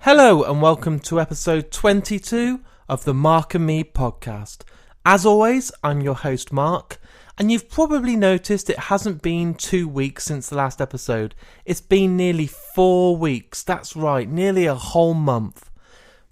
Hello and welcome to episode 22 of the Mark and Me podcast. As always, I'm your host Mark, and you've probably noticed it hasn't been 2 weeks since the last episode. It's been nearly 4 weeks, that's right, nearly a whole month.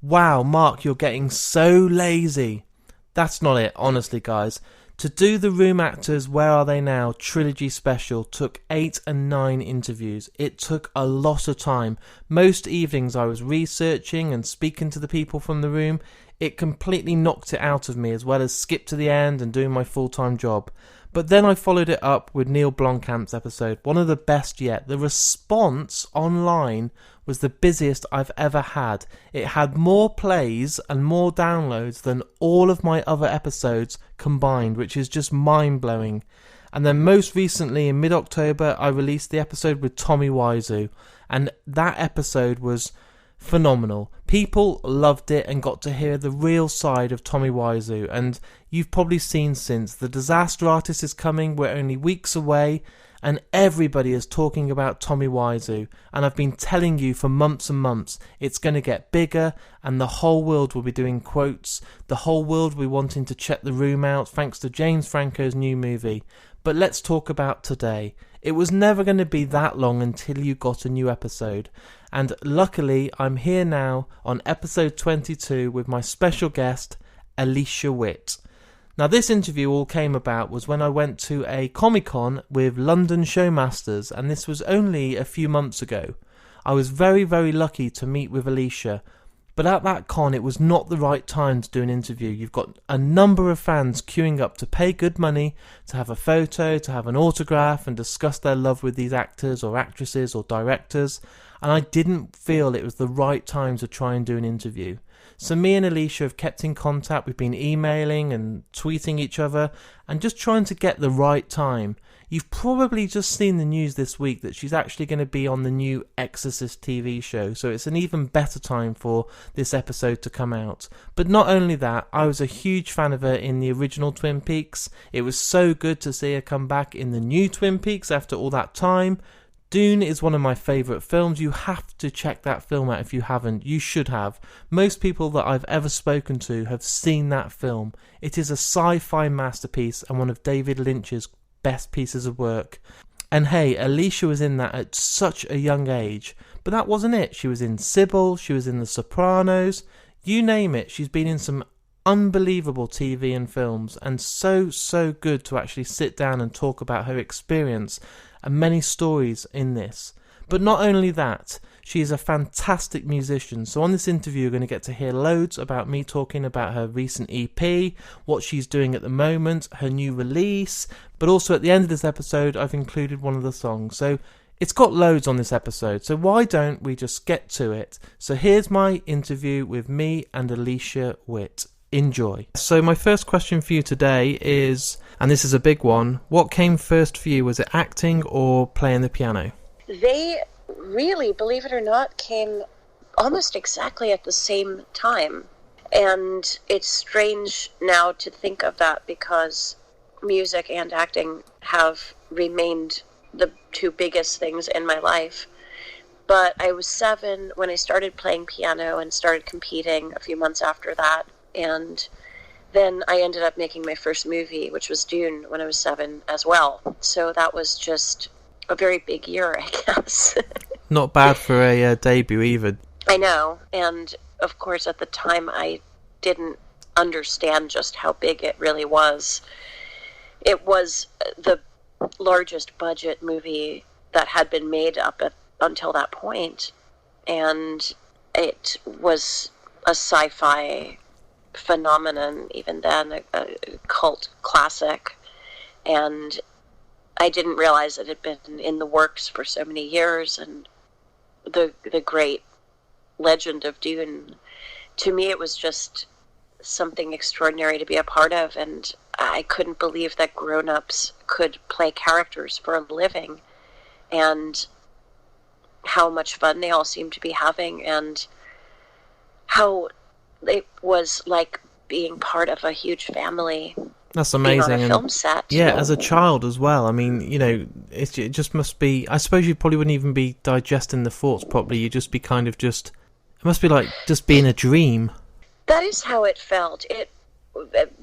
Wow, Mark, you're getting so lazy. That's not it, honestly guys. To do the Room Actors Where Are They Now trilogy special took 8 and 9 interviews. It took a lot of time. Most evenings I was researching and speaking to the people from the room. It completely knocked it out of me, as well as skip to the end and doing my full-time job. But then I followed it up with Neil Blomkamp's episode, one of the best yet. The response online was the busiest I've ever had. It had more plays and more downloads than all of my other episodes combined, which is just mind-blowing. And then most recently in mid-October I released the episode with Tommy Wiseau, and that episode was phenomenal. People loved it and got to hear the real side of Tommy Wiseau, and you've probably seen since. The Disaster Artist is coming, we're only weeks away, and everybody is talking about Tommy Wiseau, and I've been telling you for months and months, it's going to get bigger, and the whole world will be doing quotes, the whole world will be wanting to check the room out thanks to James Franco's new movie. But let's talk about today. It was never going to be that long until you got a new episode, and luckily I'm here now on episode 22 with my special guest, Alicia Witt. Now this interview all came about was when I went to a Comic-Con with London Showmasters, and this was only a few months ago. I was very, very lucky to meet with Alicia, but at that con it was not the right time to do an interview. You've got a number of fans queuing up to pay good money, to have a photo, to have an autograph and discuss their love with these actors or actresses or directors, and I didn't feel it was the right time to try and do an interview. So me and Alicia have kept in contact. We've been emailing and tweeting each other and just trying to get the right time. You've probably just seen the news this week that she's actually going to be on the new Exorcist TV show, so it's an even better time for this episode to come out. But not only that, I was a huge fan of her in the original Twin Peaks. It was so good to see her come back in the new Twin Peaks after all that time. Dune is one of my favourite films. You have to check that film out if you haven't. You should have. Most people that I've ever spoken to have seen that film. It is a sci-fi masterpiece and one of David Lynch's best pieces of work. And hey, Alicia was in that at such a young age. But that wasn't it. She was in Sybil, she was in The Sopranos. You name it, she's been in some unbelievable TV and films, and so good to actually sit down and talk about her experience and many stories in this. But not only that, she is a fantastic musician. So on this interview you're going to get to hear loads about me talking about her recent EP, what she's doing at the moment, her new release, but also at the end of this episode I've included one of the songs. So it's got loads on this episode, so why don't we just get to it? So here's my interview with me and Alicia Witt. Enjoy. So my first question for you today is, and this is a big one, what came first for you? Was it acting or playing the piano? They really, believe it or not, came almost exactly at the same time. And it's strange now to think of that because music and acting have remained the two biggest things in my life. But I was 7 when I started playing piano and started competing a few months after that. And then I ended up making my first movie, which was Dune, when I was 7 as well. So that was just a very big year, I guess. Not bad for a debut either. I know. And of course, at the time, I didn't understand just how big it really was. It was the largest budget movie that had been made until that point. And it was a sci-fi phenomenon even then, a cult classic, and I didn't realize it had been in the works for so many years. And the great legend of Dune, to me it was just something extraordinary to be a part of, and I couldn't believe that grown-ups could play characters for a living, and how much fun they all seemed to be having, and how it was like being part of a huge family. That's amazing. Being on a film set. Yeah, as a child as well. I mean, you know, it just must be... I suppose you probably wouldn't even be digesting the thoughts properly. You'd just be kind of just It must be like just being a dream. That is how it felt.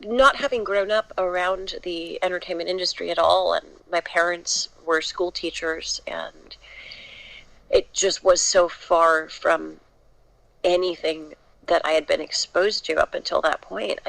Not having grown up around the entertainment industry at all, and my parents were school teachers, and it just was so far from anything that I had been exposed to up until that point.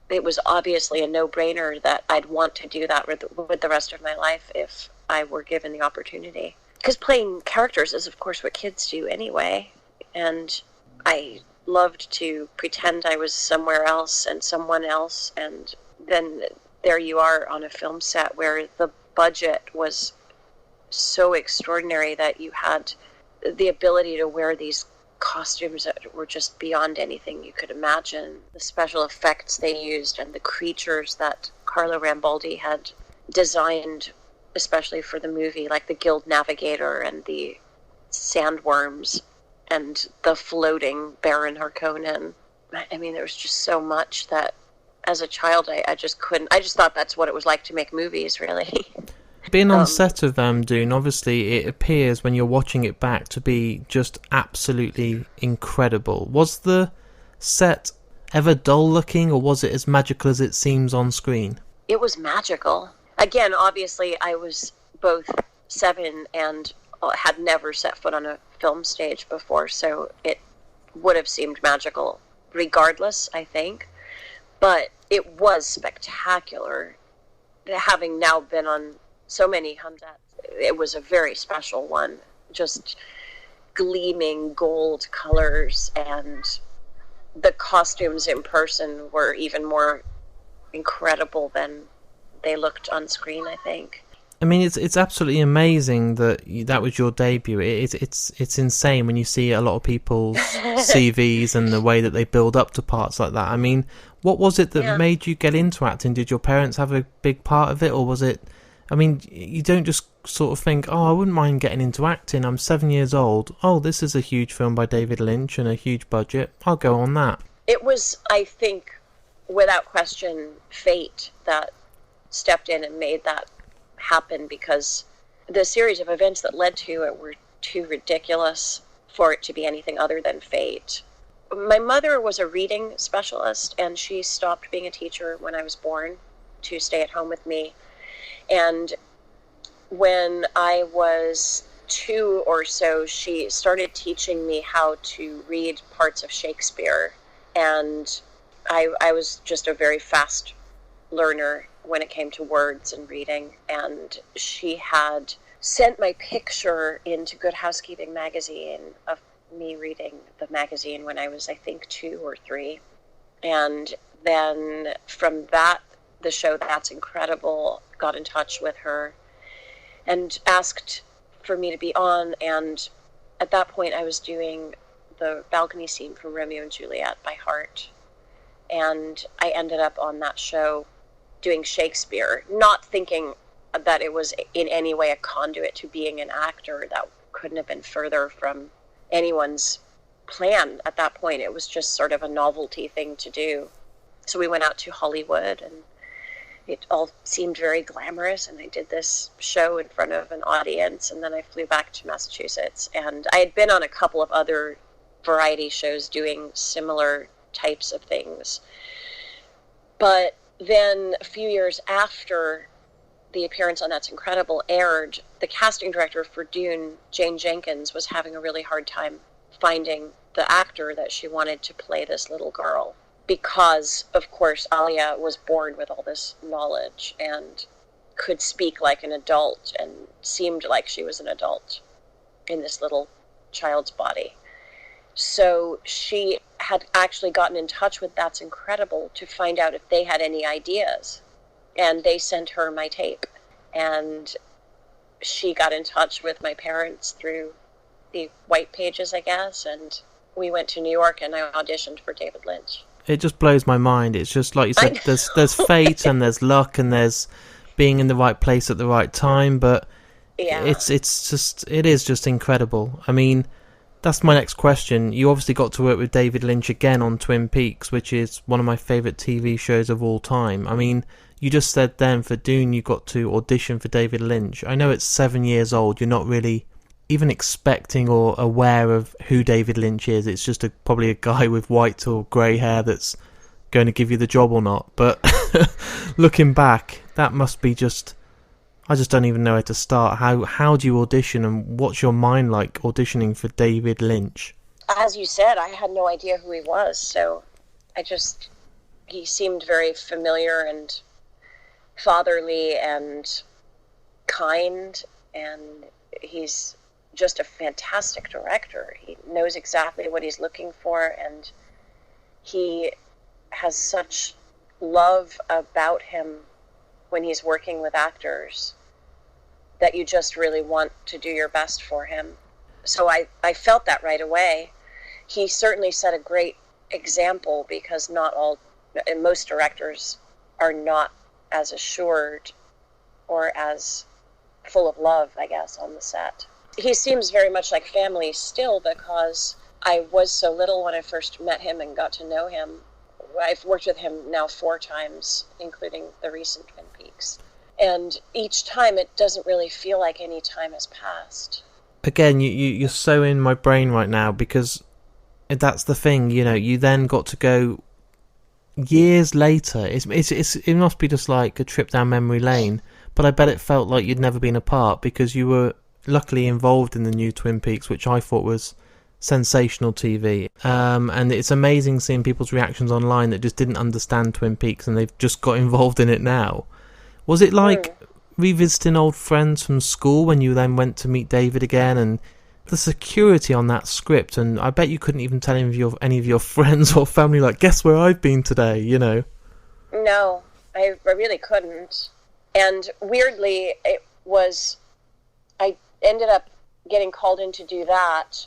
It was obviously a no-brainer that I'd want to do that with the rest of my life if I were given the opportunity. Because playing characters is, of course, what kids do anyway. And I loved to pretend I was somewhere else and someone else. And then there you are on a film set where the budget was so extraordinary that you had the ability to wear these costumes that were just beyond anything you could imagine. The special effects they used and the creatures that Carlo Rambaldi had designed, especially for the movie, like the Guild Navigator and the sandworms and the floating Baron Harkonnen. I mean, there was just so much that as a child I just couldn't. I just thought that's what it was like to make movies, really. Being on set of Dune, obviously it appears when you're watching it back to be just absolutely incredible. Was the set ever dull looking, or was it as magical as it seems on screen? It was magical. Again, obviously I was both 7 and had never set foot on a film stage before, so it would have seemed magical regardless, I think. But it was spectacular. Having now been on so many Hamzats, it was a very special one. Just gleaming gold colors, and the costumes in person were even more incredible than they looked on screen, I think. I mean, it's absolutely amazing that was your debut. It's insane when you see a lot of people's CVs and the way that they build up to parts like that. I mean, what was it that made you get into acting? Did your parents have a big part of it, or was it... I mean, you don't just sort of think, oh, I wouldn't mind getting into acting. I'm 7 years old. Oh, this is a huge film by David Lynch and a huge budget. I'll go on that. It was, I think, without question, fate that stepped in and made that happen, because the series of events that led to it were too ridiculous for it to be anything other than fate. My mother was a reading specialist, and she stopped being a teacher when I was born to stay at home with me. And when I was 2 or so, she started teaching me how to read parts of Shakespeare. And I was just a very fast learner when it came to words and reading. And she had sent my picture into Good Housekeeping magazine of me reading the magazine when I was, I think, 2 or 3. And then from that, the show That's Incredible got in touch with her and asked for me to be on, and at that point I was doing the balcony scene from Romeo and Juliet by heart, and I ended up on that show doing Shakespeare, not thinking that it was in any way a conduit to being an actor. That couldn't have been further from anyone's plan at that point. It was just sort of a novelty thing to do. So we went out to Hollywood, and it all seemed very glamorous, and I did this show in front of an audience, and then I flew back to Massachusetts. And I had been on a couple of other variety shows doing similar types of things. But then a few years after the appearance on That's Incredible aired, the casting director for Dune, Jane Jenkins, was having a really hard time finding the actor that she wanted to play this little girl. Because, of course, Alia was born with all this knowledge and could speak like an adult and seemed like she was an adult in this little child's body. So she had actually gotten in touch with That's Incredible to find out if they had any ideas. And they sent her my tape. And she got in touch with my parents through the white pages, I guess. And we went to New York, and I auditioned for David Lynch. It just blows my mind. It's just like you said, there's fate and there's luck and there's being in the right place at the right time, but it is just incredible. I mean, that's my next question. You obviously got to work with David Lynch again on Twin Peaks, which is one of my favourite TV shows of all time. I mean, you just said then for Dune you got to audition for David Lynch. I know it's 7 years old, you're not really even expecting or aware of who David Lynch is. It's just probably a guy with white or grey hair that's going to give you the job or not. But looking back, that must be just... I just don't even know where to start. How do you audition, and what's your mind like auditioning for David Lynch? As you said, I had no idea who he was, so he seemed very familiar and fatherly and kind, and he's just a fantastic director. He knows exactly what he's looking for, and he has such love about him when he's working with actors that you just really want to do your best for him. So I felt that right away. He certainly set a great example, because most directors are not as assured or as full of love, I guess, on the set. He seems very much like family still, because I was so little when I first met him and got to know him. I've worked with him now 4 times, including the recent Twin Peaks. And each time it doesn't really feel like any time has passed. Again, you're so in my brain right now, because that's the thing, you then got to go years later. It must be just like a trip down memory lane, but I bet it felt like you'd never been apart, because you were luckily involved in the new Twin Peaks, which I thought was sensational TV. And it's amazing seeing people's reactions online that just didn't understand Twin Peaks and they've just got involved in it now. Was it like revisiting old friends from school when you then went to meet David again, and the security on that script? And I bet you couldn't even tell any of your friends or family, like, guess where I've been today, No, I really couldn't. And weirdly, I ended up getting called in to do that.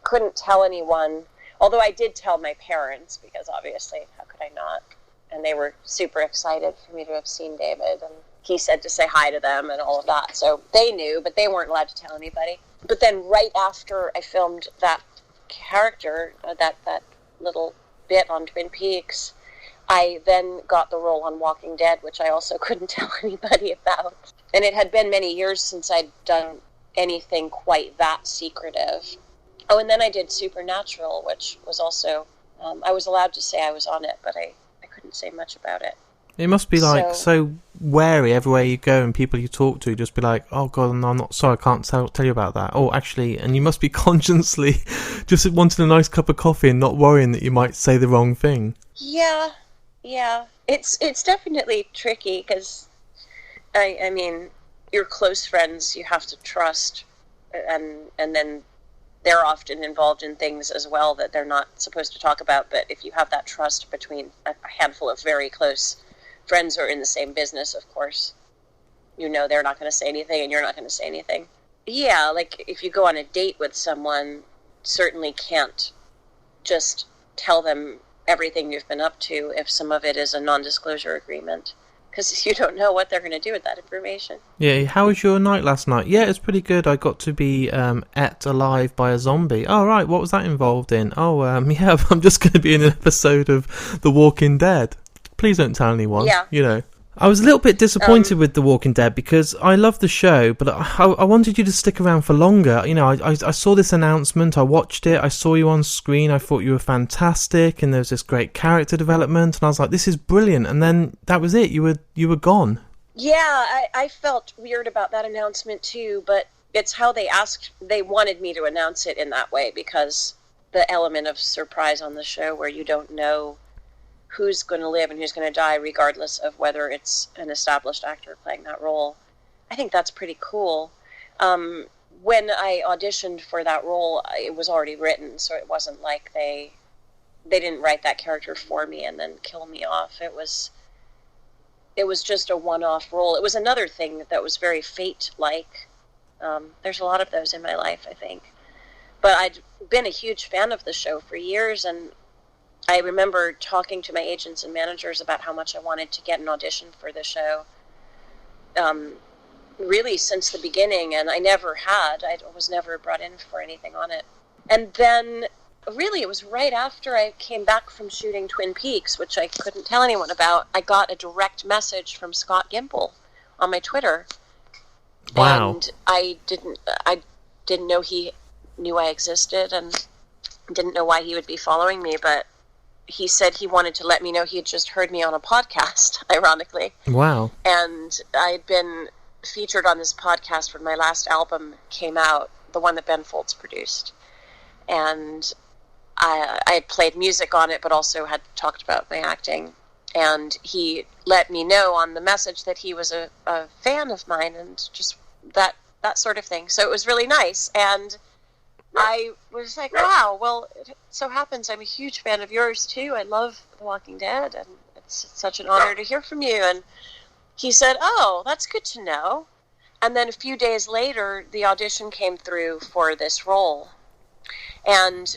Couldn't tell anyone, although I did tell my parents, because obviously, how could I not? And they were super excited for me to have seen David, and he said to say hi to them and all of that. So they knew, but they weren't allowed to tell anybody. But then right after I filmed that character, that little bit on Twin Peaks, I then got the role on Walking Dead, which I also couldn't tell anybody about. And it had been many years since I'd done anything quite that secretive. Oh, and then I did Supernatural, which was also, I was allowed to say I was on it, but I couldn't say much about it. It must be like so wary everywhere you go, and people you talk to just be like, oh god, no, I'm not sorry, I can't tell you about that. Oh, actually, and you must be consciously just wanting a nice cup of coffee and not worrying that you might say the wrong thing. Yeah. It's definitely tricky, because I mean, your close friends you have to trust, and then they're often involved in things as well that they're not supposed to talk about. But if you have that trust between a handful of very close friends who are in the same business, of course, they're not going to say anything and you're not going to say anything. Yeah, like if you go on a date with someone, certainly can't just tell them everything you've been up to if some of it is a non-disclosure agreement, because you don't know what they're going to do with that information. Yeah, how was your night last night? Yeah, it's pretty good. I got to be ate alive by a zombie. Oh, right, what was that involved in? Oh, yeah, I'm just going to be in an episode of The Walking Dead. Please don't tell anyone. Yeah. I was a little bit disappointed with The Walking Dead, because I love the show, but I wanted you to stick around for longer. I saw this announcement, I watched it, I saw you on screen, I thought you were fantastic, and there was this great character development, and I was like, this is brilliant, and then that was it, you were gone. Yeah, I felt weird about that announcement too, but it's how they wanted me to announce it in that way, because the element of surprise on the show where you don't know who's going to live and who's going to die, regardless of whether it's an established actor playing that role. I think that's pretty cool. When I auditioned for that role, it was already written, so it wasn't like they didn't write that character for me and then kill me off. It was just a one-off role. It was another thing that was very fate-like. There's a lot of those in my life, I think. But I'd been a huge fan of the show for years, and I remember talking to my agents and managers about how much I wanted to get an audition for the show, really since the beginning, and I never had. I was never brought in for anything on it. And then, really, it was right after I came back from shooting Twin Peaks, which I couldn't tell anyone about, I got a direct message from Scott Gimple on my Twitter. Wow. And I didn't know he knew I existed and didn't know why he would be following me, but he said he wanted to let me know he had just heard me on a podcast, ironically. Wow. And I'd been featured on this podcast when my last album came out, the one that Ben Folds produced. And I had played music on it, but also had talked about my acting. And he let me know on the message that he was a fan of mine and just that sort of thing. So it was really nice. And I was like, wow, well, it so happens I'm a huge fan of yours, too. I love The Walking Dead, and it's such an honor to hear from you. And he said, oh, that's good to know. And then a few days later, the audition came through for this role. And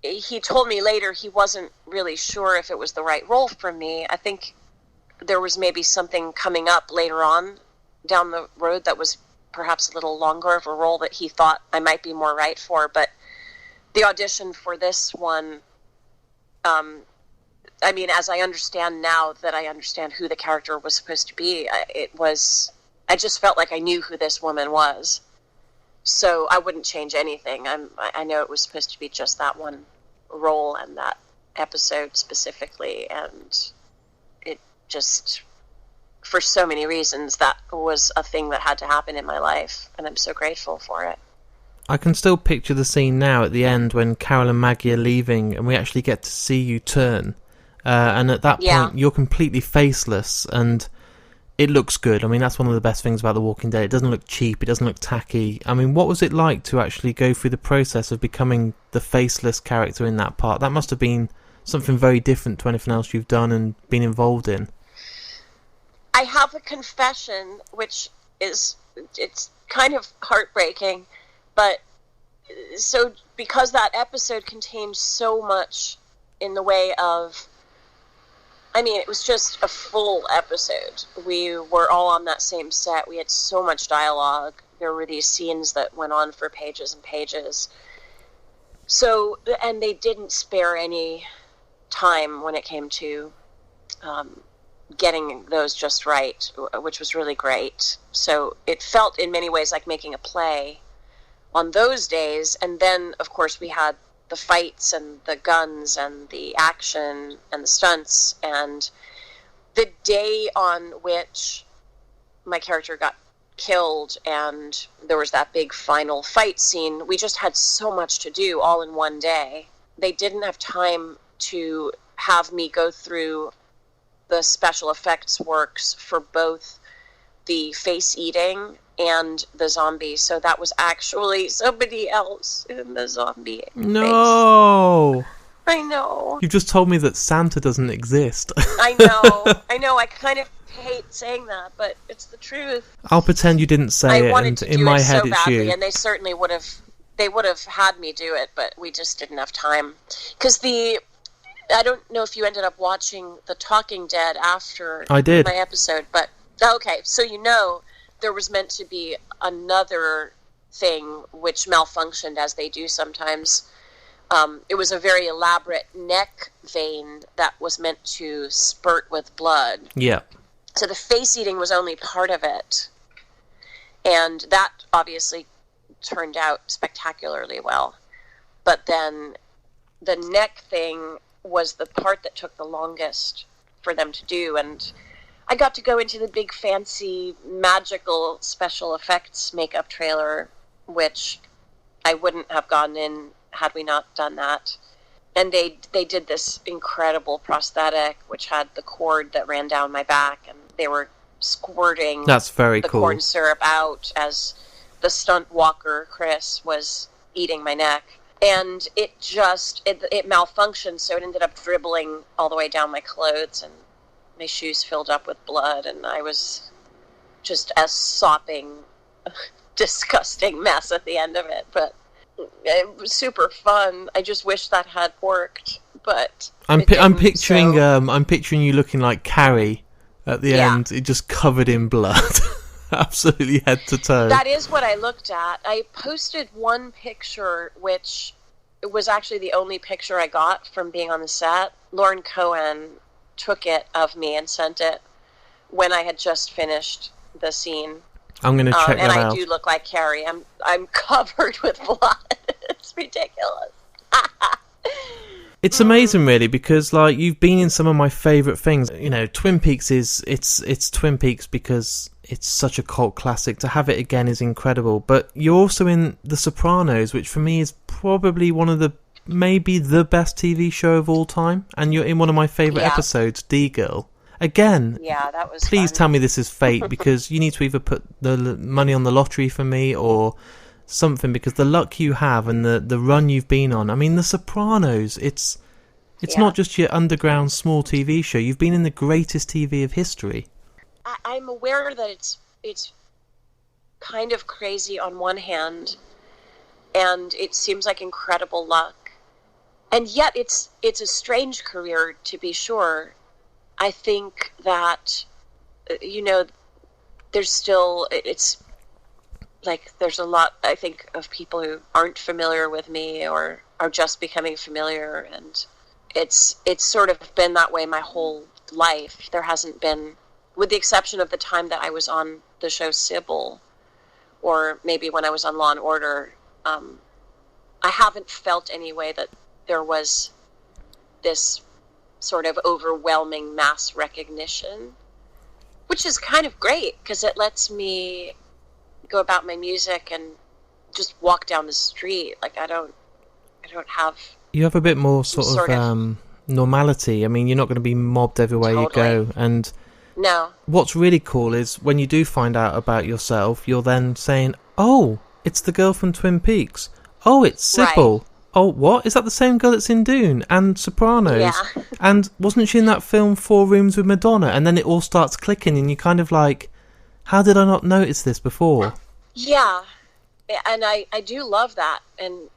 he told me later he wasn't really sure if it was the right role for me. I think there was maybe something coming up later on down the road that was perhaps a little longer of a role that he thought I might be more right for. But the audition for this one, I mean, as I understand now that I understand who the character was supposed to be, I just felt like I knew who this woman was. So I wouldn't change anything. I know it was supposed to be just that one role and that episode specifically, and it just, for so many reasons, that was a thing that had to happen in my life, and I'm so grateful for it. I can still picture the scene now at the end when Carol and Maggie are leaving and we actually get to see you turn. And at that point, you're completely faceless, and it looks good. I mean, that's one of the best things about The Walking Dead. It doesn't look cheap. It doesn't look tacky. I mean, what was it like to actually go through the process of becoming the faceless character in that part? That must have been something very different to anything else you've done and been involved in. I have a confession, which it's kind of heartbreaking, but so because that episode contained so much in the way of, I mean, it was just a full episode. We were all on that same set. We had so much dialogue. There were these scenes that went on for pages and pages. So, and they didn't spare any time when it came to getting those just right, which was really great. So it felt in many ways like making a play on those days. And then, of course, we had the fights and the guns and the action and the stunts, and the day on which my character got killed and there was that big final fight scene, we just had so much to do all in one day. They didn't have time to have me go through the special effects works for both the face eating and the zombie, so that was actually somebody else in the zombie. No face. I know. You've just told me that Santa doesn't exist. I know. I kind of hate saying that, but it's the truth. I'll pretend you didn't say it, and in my head so it's badly, you. And they certainly would have had me do it, but we just didn't have time. Because I don't know if you ended up watching The Talking Dead after I did. My episode, but okay, so there was meant to be another thing which malfunctioned, as they do sometimes. It was a very elaborate neck vein that was meant to spurt with blood. Yeah. So the face eating was only part of it. And that obviously turned out spectacularly well. But then the neck thing was the part that took the longest for them to do. And I got to go into the big fancy magical special effects makeup trailer, which I wouldn't have gone in had we not done that. And they did this incredible prosthetic, which had the cord that ran down my back, and they were squirting That's very the cool. corn syrup out as the stunt walker, Chris, was eating my neck. And it malfunctioned, so it ended up dribbling all the way down my clothes, and my shoes filled up with blood, and I was just a sopping, disgusting mess at the end of it. But it was super fun. I just wish that had worked, but I'm picturing you looking like Carrie at the end, it just covered in blood, absolutely head to toe. That is what I looked at. I posted one picture, which was actually the only picture I got from being on the set. Lauren Cohen took it of me and sent it when I had just finished the scene. I'm going to check that out. out. And I do look like Carrie. I'm covered with blood. It's ridiculous. It's amazing, really, because like you've been in some of my favourite things. You know, Twin Peaks it's Twin Peaks because it's such a cult classic. To have it again is incredible. But you're also in The Sopranos, which for me is probably maybe the best TV show of all time. And you're in one of my favourite episodes, D-Girl. Again, that was please fun. tell me this is fate, because you need to either put the money on the lottery for me or something, because the luck you have and the run you've been on. I mean, The Sopranos, it's not just your underground small TV show. You've been in the greatest TV of history. I'm aware that it's kind of crazy on one hand, and it seems like incredible luck, and yet it's a strange career, to be sure. I think that there's still there's a lot, I think, of people who aren't familiar with me or are just becoming familiar, and it's sort of been that way my whole life. There hasn't been, with the exception of the time that I was on the show Sybil, or maybe when I was on Law and Order, I haven't felt anyway that there was this sort of overwhelming mass recognition, which is kind of great because it lets me go about my music and just walk down the street. Like I don't have. You have a bit more sort of normality. I mean, you're not going to be mobbed everywhere you go. And no. What's really cool is when you do find out about yourself, you're then saying, "Oh, it's the girl from Twin Peaks. Oh, it's Sybil. Right. Oh, what? Is that the same girl that's in Dune and Sopranos? Yeah. And wasn't she in that film 4 Rooms with Madonna?" And then it all starts clicking and you're kind of like, how did I not notice this before? Yeah. And I do love that. And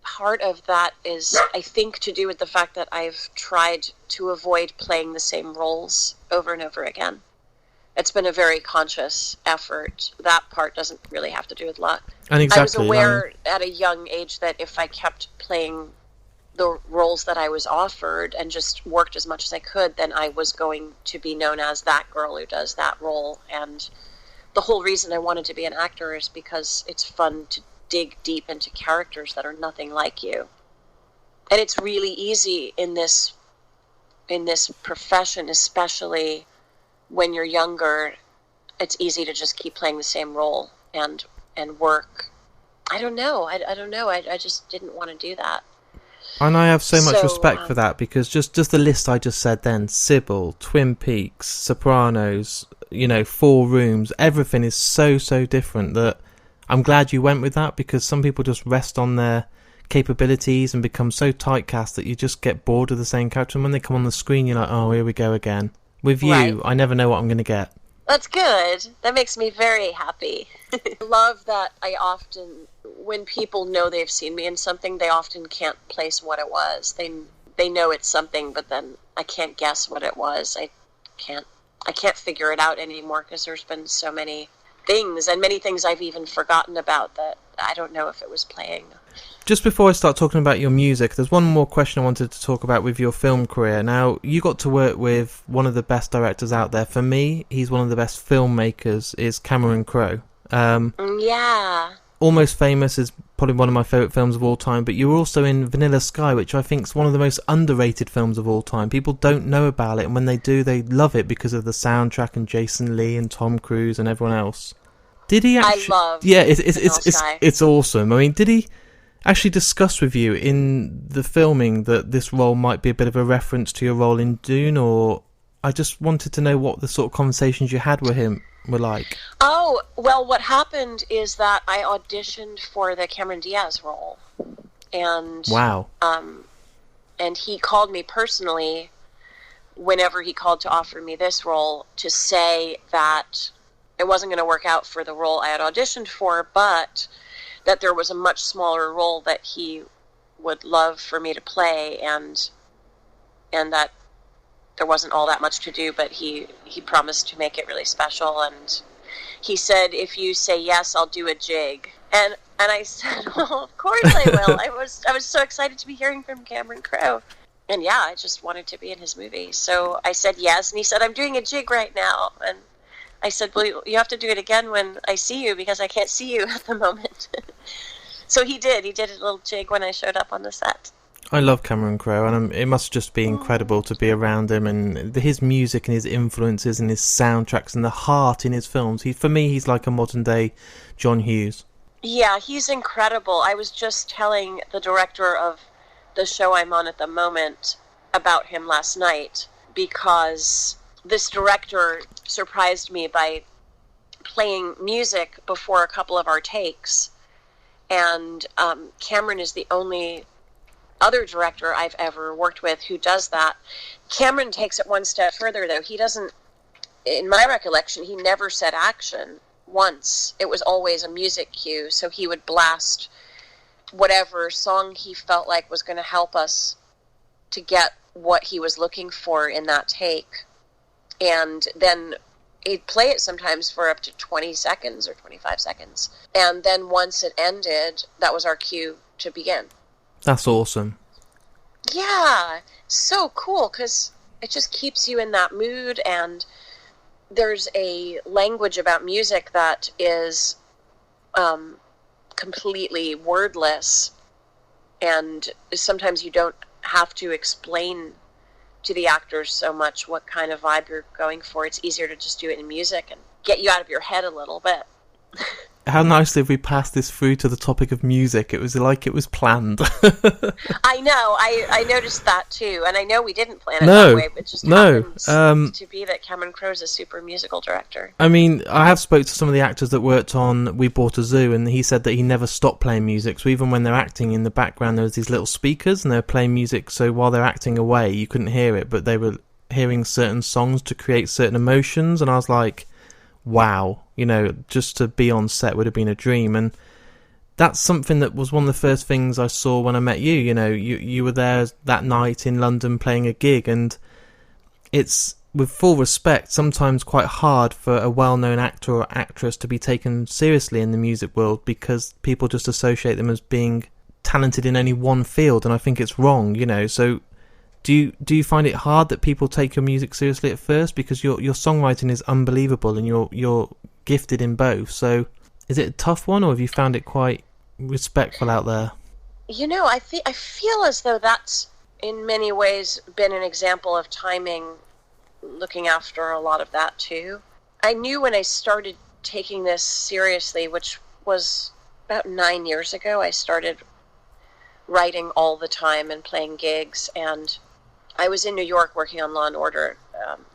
part of that is, I think, to do with the fact that I've tried to avoid playing the same roles over and over again. It's been a very conscious effort. That part doesn't really have to do with luck. And exactly, I was aware at a young age that if I kept playing the roles that I was offered and just worked as much as I could, then I was going to be known as that girl who does that role. And the whole reason I wanted to be an actor is because it's fun to dig deep into characters that are nothing like you. And it's really easy in this profession, especially when you're younger. It's easy to just keep playing the same role and work. I don't know. I just didn't want to do that. And I have so much respect for that, because just the list I just said then, Sybil, Twin Peaks, Sopranos, 4 Rooms, everything is so different that I'm glad you went with that, because some people just rest on their capabilities and become so typecast that you just get bored of the same character, and when they come on the screen you're like, oh, here we go again. With you, right. I never know what I'm going to get. That's good. That makes me very happy. I love that I often, when people know they've seen me in something, they often can't place what it was. They know it's something, but then I can't guess what it was. I can't figure it out anymore, because there's been so many things, and many things I've even forgotten about, that I don't know if it was playing. Just before I start talking about your music, there's one more question I wanted to talk about with your film career. Now, you got to work with one of the best directors out there. For me, he's one of the best filmmakers, is Cameron Crowe. Yeah. Almost Famous is probably one of my favourite films of all time, but you were also in Vanilla Sky, which I think is one of the most underrated films of all time. People don't know about it, and when they do, they love it because of the soundtrack and Jason Lee and Tom Cruise and everyone else. Did he actually... I love it's awesome. I mean, did he actually discuss with you in the filming that this role might be a bit of a reference to your role in Dune, or... I just wanted to know what the sort of conversations you had with him were like. Oh, well, what happened is that I auditioned for the Cameron Diaz role. And wow. And he called me personally whenever he called to offer me this role, to say that it wasn't going to work out for the role I had auditioned for, but that there was a much smaller role that he would love for me to play, and that there wasn't all that much to do, but he promised to make it really special. And he said, if you say yes, I'll do a jig. And I said, well, of course I will. I was so excited to be hearing from Cameron Crowe. And yeah, I just wanted to be in his movie. So I said yes, and he said, I'm doing a jig right now. And I said, well, you have to do it again when I see you because I can't see you at the moment. So he did. He did a little jig when I showed up on the set. I love Cameron Crowe, and it must just be incredible to be around him, and his music and his influences and his soundtracks and the heart in his films. For me, he's like a modern-day John Hughes. Yeah, he's incredible. I was just telling the director of the show I'm on at the moment about him last night, because this director surprised me by playing music before a couple of our takes. And Cameron is the only other director I've ever worked with who does that. Cameron takes it one step further, though. He doesn't, in my recollection, he never said action once. It was always a music cue, so he would blast whatever song he felt like was going to help us to get what he was looking for in that take. And then he'd play it sometimes for up to 20 seconds or 25 seconds. And then once it ended, that was our cue to begin. That's awesome. Yeah, so cool, because it just keeps you in that mood, and there's a language about music that is completely wordless, and sometimes you don't have to explain to the actors so much what kind of vibe you're going for. It's easier to just do it in music and get you out of your head a little bit. How nicely have we passed this through to the topic of music? It was like it was planned. I know. I noticed that too, and I know we didn't plan it that way, but it just happens to be that Cameron Crowe's a super musical director. I mean, I have spoke to some of the actors that worked on We Bought a Zoo, and he said that he never stopped playing music. So even when they're acting, in the background there was these little speakers, and they were playing music. So while they're acting away, you couldn't hear it, but they were hearing certain songs to create certain emotions. And I was like, wow, just to be on set would have been a dream. And that's something that was one of the first things I saw when I met you. You were there that night in London playing a gig, and it's, with full respect, sometimes quite hard for a well-known actor or actress to be taken seriously in the music world, because people just associate them as being talented in only one field, and I think it's wrong. So Do you find it hard that people take your music seriously at first, because your songwriting is unbelievable and you're gifted in both? So is it a tough one, or have you found it quite respectful out there? I feel as though that's in many ways been an example of timing, looking after a lot of that too. I knew when I started taking this seriously, which was about 9 years ago, I started writing all the time and playing gigs, and I was in New York working on Law and Order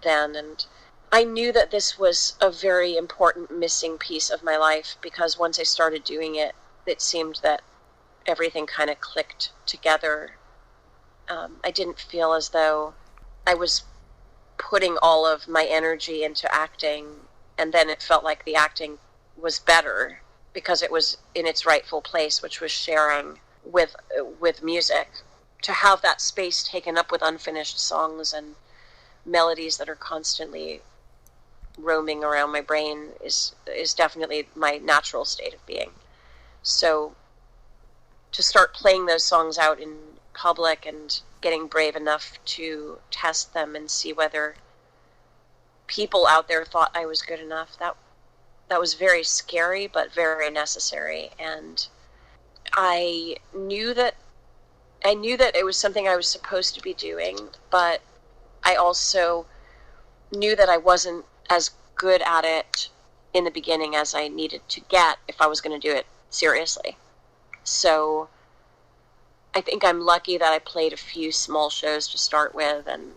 then, and I knew that this was a very important missing piece of my life, because once I started doing it, it seemed that everything kind of clicked together. I didn't feel as though I was putting all of my energy into acting, and then it felt like the acting was better because it was in its rightful place, which was sharing with music. To have that space taken up with unfinished songs and melodies that are constantly roaming around my brain is definitely my natural state of being. So to start playing those songs out in public and getting brave enough to test them and see whether people out there thought I was good enough, that was very scary but very necessary. And I knew that it was something I was supposed to be doing, but I also knew that I wasn't as good at it in the beginning as I needed to get if I was going to do it seriously. So I think I'm lucky that I played a few small shows to start with and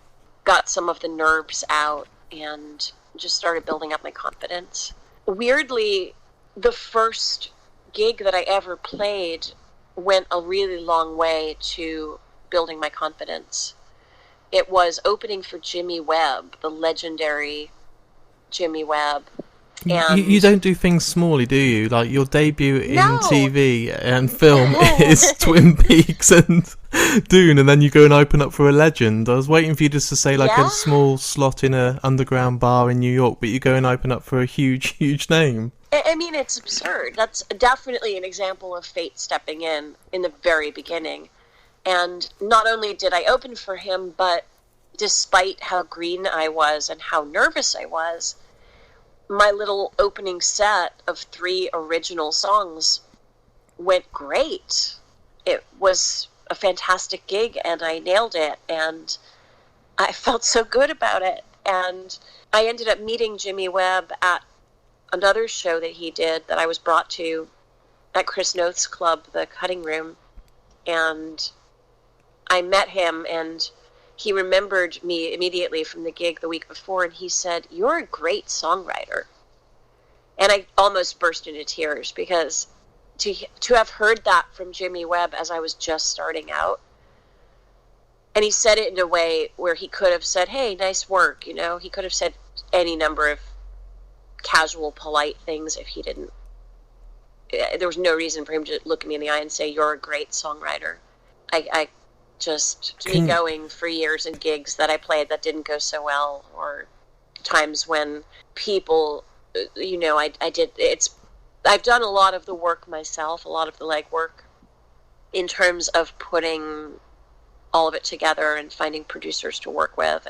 got some of the nerves out and just started building up my confidence. Weirdly, the first gig that I ever played went a really long way to building my confidence. It was opening for Jimmy Webb, the legendary Jimmy Webb. And you don't do things smally, do you? Like, your debut in TV and film is Twin Peaks and Dune, and then you go and open up for a legend. I was waiting for you just to say a small slot in a underground bar in New York, but you go and open up for a huge name. I mean, it's absurd. That's definitely an example of fate stepping in the very beginning. And not only did I open for him, but despite how green I was and how nervous I was, my little opening set of 3 original songs went great. It was a fantastic gig, and I nailed it, and I felt so good about it. And I ended up meeting Jimmy Webb at another show that he did that I was brought to at Chris Noth's club, the Cutting Room, and I met him, and he remembered me immediately from the gig the week before, and he said, "You're a great songwriter." And I almost burst into tears, because to have heard that from Jimmy Webb as I was just starting out, and he said it in a way where he could have said, "Hey, nice work," you know, he could have said any number of casual, polite things if he didn't. There was no reason for him to look me in the eye and say, "You're a great songwriter." I just, me going for years in gigs that I played that didn't go so well, or times when people, you know, I've done a lot of the work myself, a lot of the legwork, in terms of putting all of it together and finding producers to work with,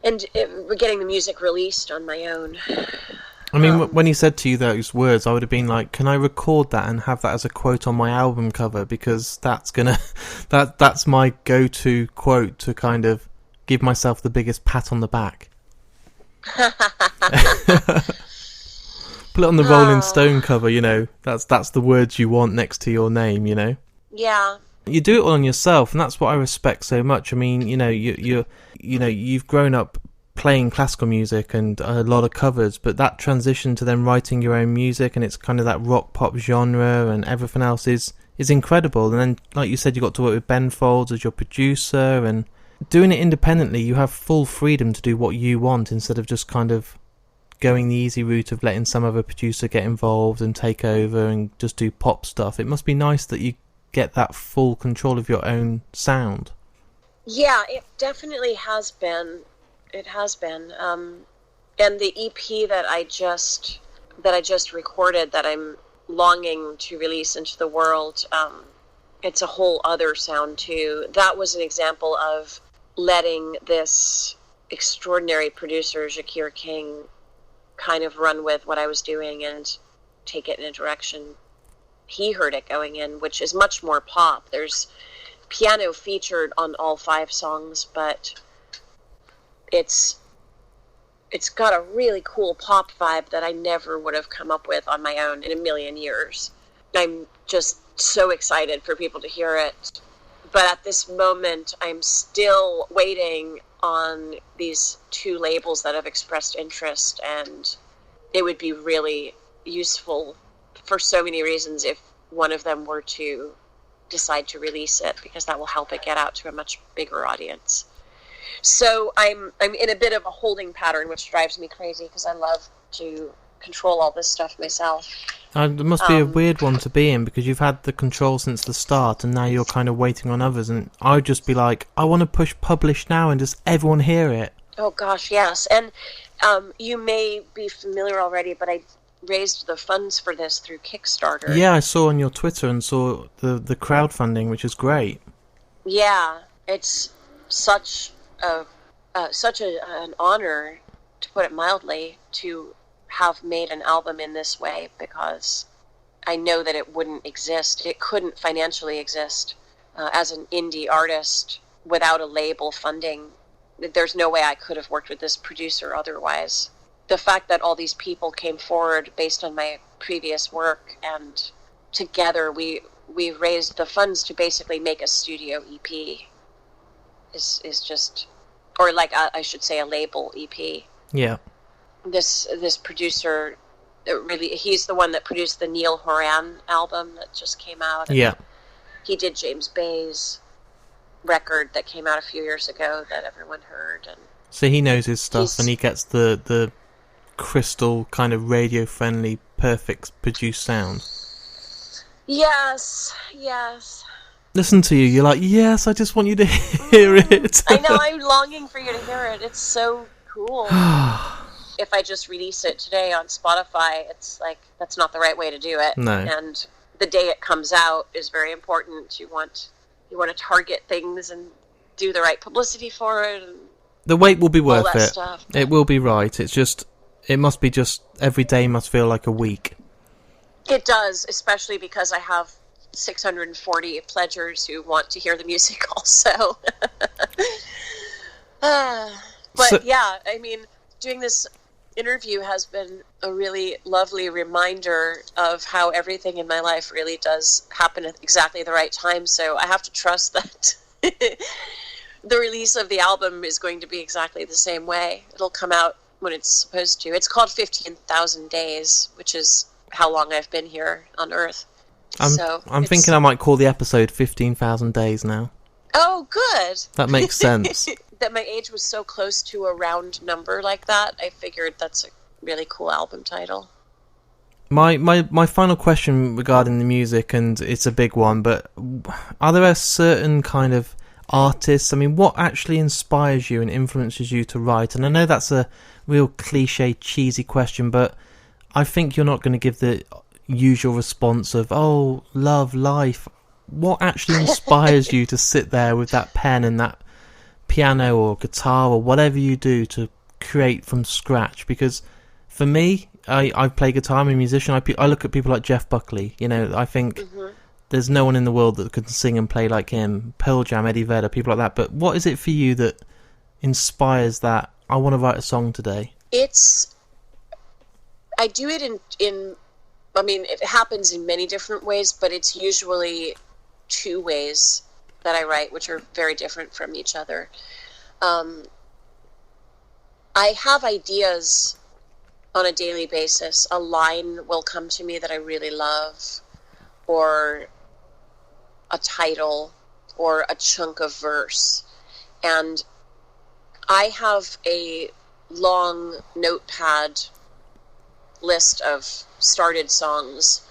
and getting the music released on my own. I mean, when he said to you those words, I would have been like, can I record that and have that as a quote on my album cover? Because that's my go-to quote to kind of give myself the biggest pat on the back. Put it on the Rolling Stone cover, you know. That's the words you want next to your name, you know. Yeah. You do it all on yourself, and that's what I respect so much. I mean, you know, you've grown up playing classical music and a lot of covers, but that transition to then writing your own music, and it's kind of that rock pop genre and everything else is incredible. And then, like you said, you got to work with Ben Folds as your producer, and doing it independently, you have full freedom to do what you want instead of just kind of going the easy route of letting some other producer get involved and take over and just do pop stuff. It must be nice that you get that full control of your own sound. Yeah, it definitely has been. It has been. And the EP that I just recorded, that I'm longing to release into the world, it's a whole other sound too. That was an example of letting this extraordinary producer, Shakir King, kind of run with what I was doing and take it in a direction he heard it going in, which is much more pop. There's piano featured on all 5 songs, but it's got a really cool pop vibe that I never would have come up with on my own in a million years. I'm just so excited for people to hear it. But at this moment, I'm still waiting on these 2 labels that have expressed interest, and it would be really useful for so many reasons if one of them were to decide to release it, because that will help it get out to a much bigger audience. So I'm in a bit of a holding pattern, which drives me crazy, because I love to control all this stuff myself. It must be a weird one to be in, because you've had the control since the start, and now you're kind of waiting on others. And I'd just be like, I want to push publish now and just everyone hear it. Oh gosh, yes. And you may be familiar already, but I raised the funds for this through Kickstarter. Yeah, I saw on your Twitter and saw the crowdfunding, which is great. Yeah, it's such an honor, to put it mildly, to have made an album in this way, because I know that it wouldn't exist. It couldn't financially exist as an indie artist without a label funding. There's no way I could have worked with this producer otherwise. The fact that all these people came forward based on my previous work, and together we raised the funds to basically make a studio EP is just, or like I should say a label EP. Yeah. This producer, he's the one that produced the Neil Horan album that just came out. Yeah. He did James Bay's record that came out a few years ago that everyone heard. And so he knows his stuff, and he gets the crystal kind of radio-friendly, perfect produced sound. Yes. Listen to you, you're like, yes, I just want you to hear it. I know, I'm longing for you to hear it. It's so cool. If I just release it today on Spotify, it's like, that's not the right way to do it. No. And the day it comes out is very important. You want to target things and do the right publicity for it. And the wait will be worth it. Stuff. It will be right. It's just, it must be just every day must feel like a week. It does, especially because I have 640 pledgers who want to hear the music also. Yeah, I mean, doing this interview has been a really lovely reminder of how everything in my life really does happen at exactly the right time. So I have to trust that the release of the album is going to be exactly the same way. It'll come out when it's supposed to. It's called 15,000 Days, which is how long I've been here on Earth. I'm thinking I might call the episode 15,000 Days now. Oh, good. That makes sense. That my age was so close to a round number like that, I figured that's a really cool album title. My final question regarding the music, and it's a big one, but are there a certain kind of artists? I mean, what actually inspires you and influences you to write? And I know that's a real cliche, cheesy question, but I think you're not going to give the usual response of, oh, love, life. What actually inspires you to sit there with that pen and that piano or guitar or whatever you do to create from scratch? Because for me, I play guitar, I'm a musician. I look at people like Jeff Buckley. You know, I think there's no one in the world that could sing and play like him. Pearl Jam, Eddie Vedder, people like that. But what is it for you that inspires that I want to write a song today? I do it in I mean, it happens in many different ways, but it's usually two ways that I write, which are very different from each other. I have ideas on a daily basis. A line will come to me that I really love, or a title, or a chunk of verse. And I have a long notepad list of started songs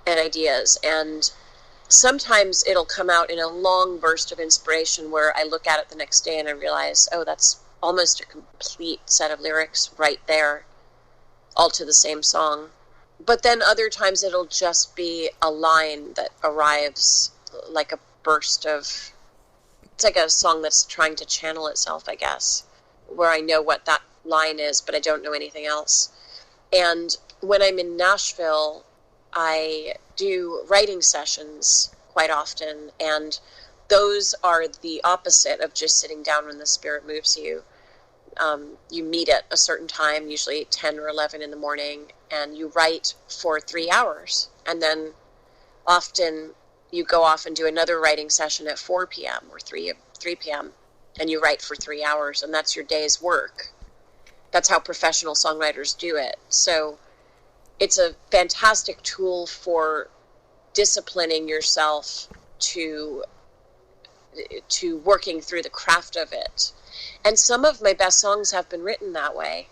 and ideas, and sometimes it'll come out in a long burst of inspiration where I look at it the next day and I realize, oh, that's almost a complete set of lyrics right there, all to the same song. But then other times it'll just be a line that arrives like a burst of, it's like a song that's trying to channel itself, I guess, where I know what that line is, but I don't know anything else. And when I'm in Nashville, I do writing sessions quite often, and those are the opposite of just sitting down when the spirit moves you. You meet at a certain time, usually 10 or 11 in the morning, and you write for 3 hours. And then often you go off and do another writing session at 4 p.m. or 3 p.m., and you write for 3 hours, and that's your day's work. That's how professional songwriters do it. So it's a fantastic tool for disciplining yourself to working through the craft of it. And some of my best songs have been written that way.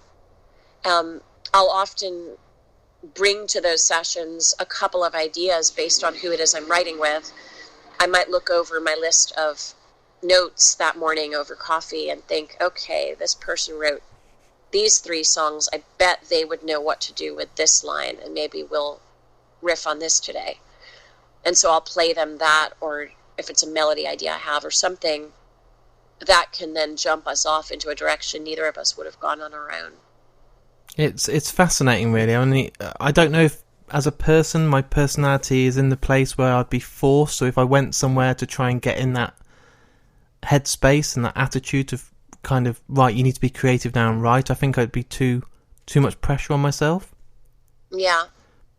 I'll often bring to those sessions a couple of ideas based on who it is I'm writing with. I might look over my list of notes that morning over coffee and think, okay, this person wrote these 3 songs. I bet they would know what to do with this line, and maybe we'll riff on this today. And so I'll play them that, or if it's a melody idea I have or something, that can then jump us off into a direction neither of us would have gone on our own. It's fascinating, really. I mean, I don't know if, as a person, my personality is in the place where I'd be forced, so if I went somewhere to try and get in that headspace and that attitude of kind of, right, you need to be creative now and write, I think I'd be too much pressure on myself. Yeah.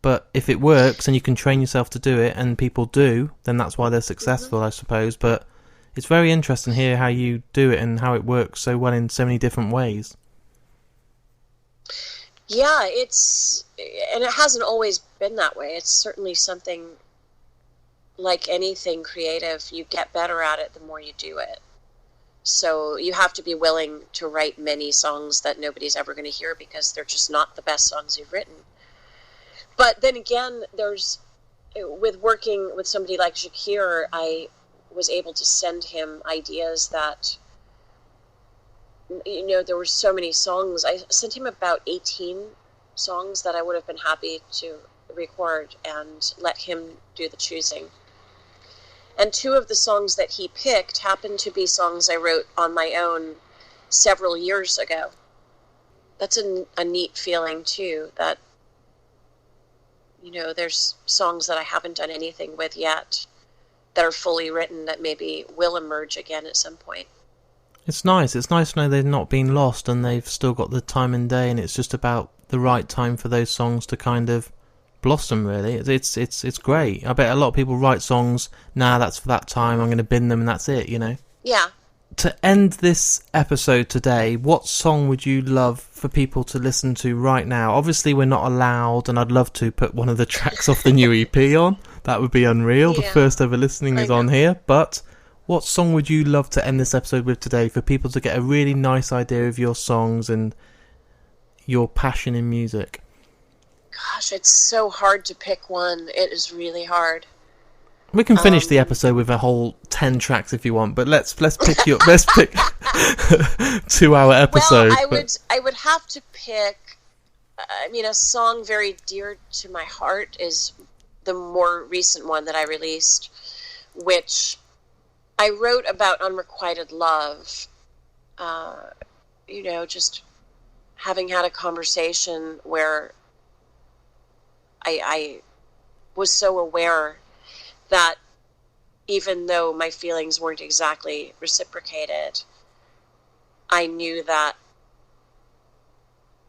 But if it works and you can train yourself to do it, and people do, then that's why they're successful, I suppose. But it's very interesting to hear how you do it and how it works so well in so many different ways. Yeah, and it hasn't always been that way. It's certainly something, like anything creative, you get better at it the more you do it. So you have to be willing to write many songs that nobody's ever going to hear because they're just not the best songs you've written. But then again, with working with somebody like Shakir, I was able to send him ideas that, there were so many songs. I sent him about 18 songs that I would have been happy to record and let him do the choosing. And 2 of the songs that he picked happened to be songs I wrote on my own several years ago. that's a neat feeling too, that, you know, there's songs that I haven't done anything with yet that are fully written that maybe will emerge again at some point. It's nice. It's nice to know they've not been lost and they've still got the time and day, and it's just about the right time for those songs to kind of blossom, really. It's great. I bet a lot of people write songs, that's for that time, I'm going to bin them and that's it, you know? Yeah. To end this episode today, what song would you love for people to listen to right now? Obviously, we're not allowed, and I'd love to put one of the tracks off the new EP on. That would be unreal. Yeah. The first ever listening is on here, but what song would you love to end this episode with today for people to get a really nice idea of your songs and your passion in music? Gosh, it's so hard to pick one. It is really hard. We can finish the episode with a whole 10 tracks if you want, but let's pick 2-hour episode. Well, I would have to pick. I mean, a song very dear to my heart is the more recent one that I released, which I wrote about unrequited love, you know, just having had a conversation where I was so aware that even though my feelings weren't exactly reciprocated, I knew that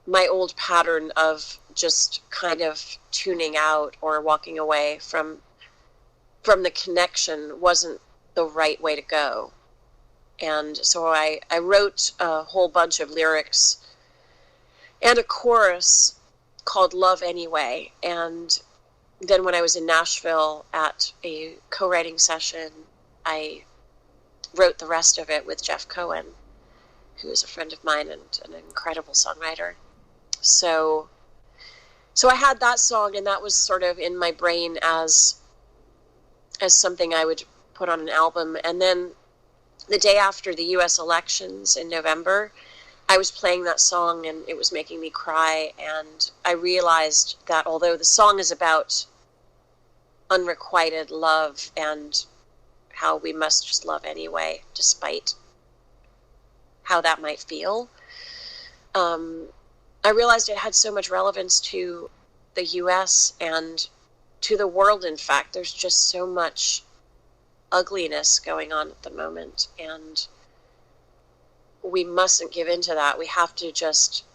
my old pattern of just kind of tuning out or walking away from the connection wasn't the right way to go. And so I wrote a whole bunch of lyrics and a chorus called Love Anyway. And then when I was in Nashville at a co-writing session, I wrote the rest of it with Jeff Cohen, who is a friend of mine and an incredible songwriter. So I had that song, and that was sort of in my brain as something I would put on an album. And then the day after the U.S. elections in November, I was playing that song and it was making me cry. And I realized that although the song is about unrequited love and how we must just love anyway, despite how that might feel, I realized it had so much relevance to the U.S. and to the world. In fact, there's just so much ugliness going on at the moment, and we mustn't give in to that. We have to just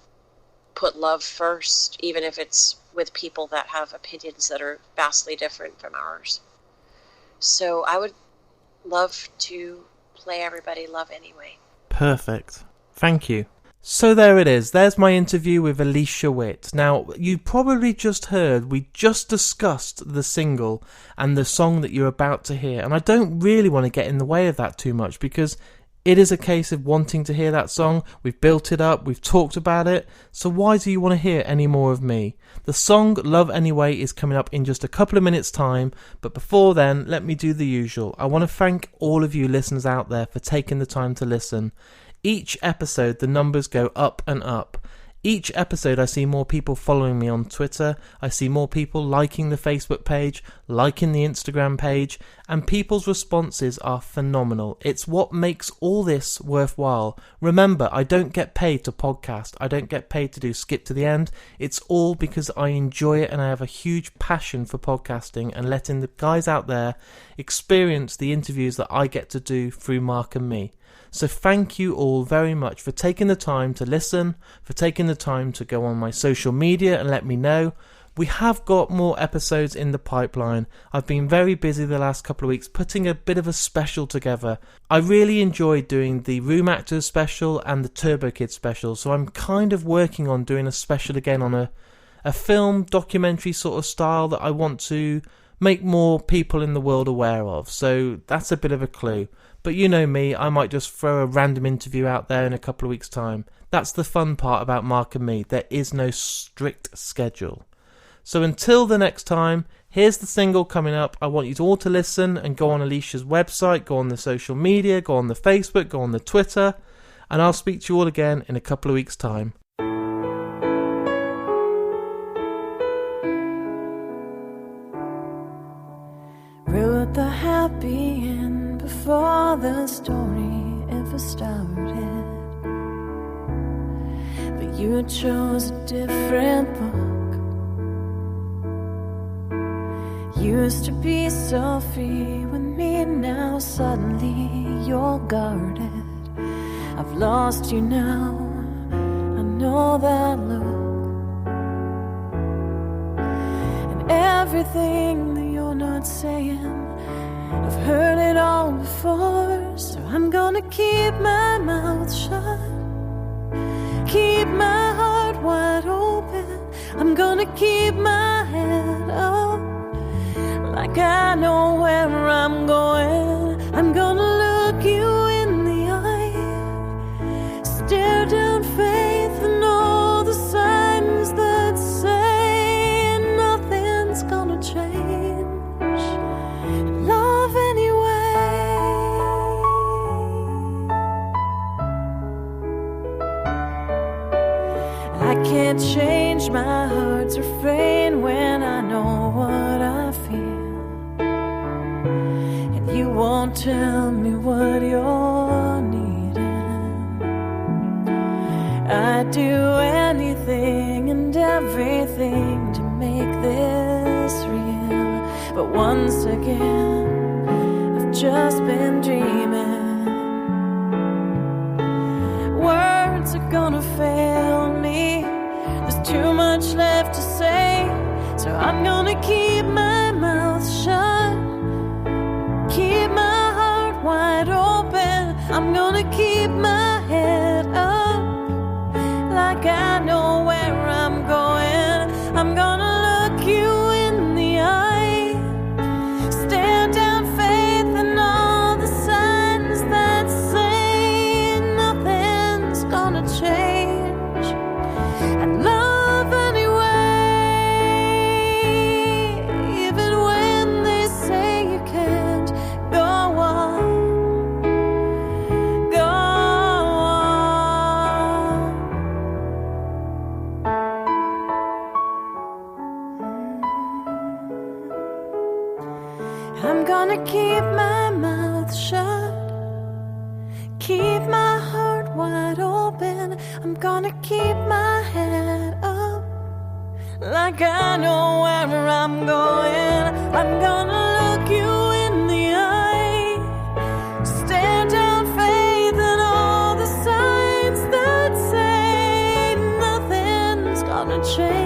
put love first, even if it's with people that have opinions that are vastly different from ours. So I would love to play Everybody Love Anyway. Perfect. Thank you. So there it is. There's my interview with Alicia Witt. Now, you probably just heard, we just discussed the single and the song that you're about to hear. And I don't really want to get in the way of that too much, because it is a case of wanting to hear that song. We've built it up. We've talked about it. So why do you want to hear any more of me? The song Love Anyway is coming up in just a couple of minutes' time. But before then, let me do the usual. I want to thank all of you listeners out there for taking the time to listen. Each episode, the numbers go up and up. Each episode, I see more people following me on Twitter. I see more people liking the Facebook page, liking the Instagram page, and people's responses are phenomenal. It's what makes all this worthwhile. Remember, I don't get paid to podcast. I don't get paid to do skip to the end. It's all because I enjoy it and I have a huge passion for podcasting and letting the guys out there experience the interviews that I get to do through Mark and me. So thank you all very much for taking the time to listen, for taking the time to go on my social media and let me know. We have got more episodes in the pipeline. I've been very busy the last couple of weeks putting a bit of a special together. I really enjoyed doing the Room Actors special and the Turbo Kids special, so I'm kind of working on doing a special again on a film documentary sort of style that I want to make more people in the world aware of. So that's a bit of a clue. But you know me, I might just throw a random interview out there in a couple of weeks' time. That's the fun part about Mark and me. There is no strict schedule. So until the next time, here's the single coming up. I want you all to listen and go on Alicia's website, go on the social media, go on the Facebook, go on the Twitter, and I'll speak to you all again in a couple of weeks' time. Wrote the happy end before the story ever started, but You chose a different book. Used to be so free with me, now suddenly you're guarded. I've lost you now, I know that look. And everything that you're not saying, I've heard it all before. So I'm gonna keep my mouth shut, keep my heart wide open. I'm gonna keep my head up, like I know where I'm going. I'm gonna look you in the eye, stare down faith and all the signs that say nothing's gonna change. Love anyway. I can't change my heart's refrain when I know what I feel. You won't tell me what you're needing. I'd do anything and everything to make this real. But once again, I've just been dreaming. Words are gonna fail me. There's too much left to say, so I'm gonna keep my mouth shut, keep my heart wide open. I'm gonna keep my head up, like I know where I'm going. I'm gonna look you in the eye, stare down faith and all the signs that say nothing's gonna change. And love anyway, even when they say you can't. Go on, go on. I'm gonna keep my mouth shut, keep my heart wide open. I'm gonna keep my head up, like I know where I'm going. I'm gonna look you in the eye, stare down faith and all the signs that say nothing's gonna change.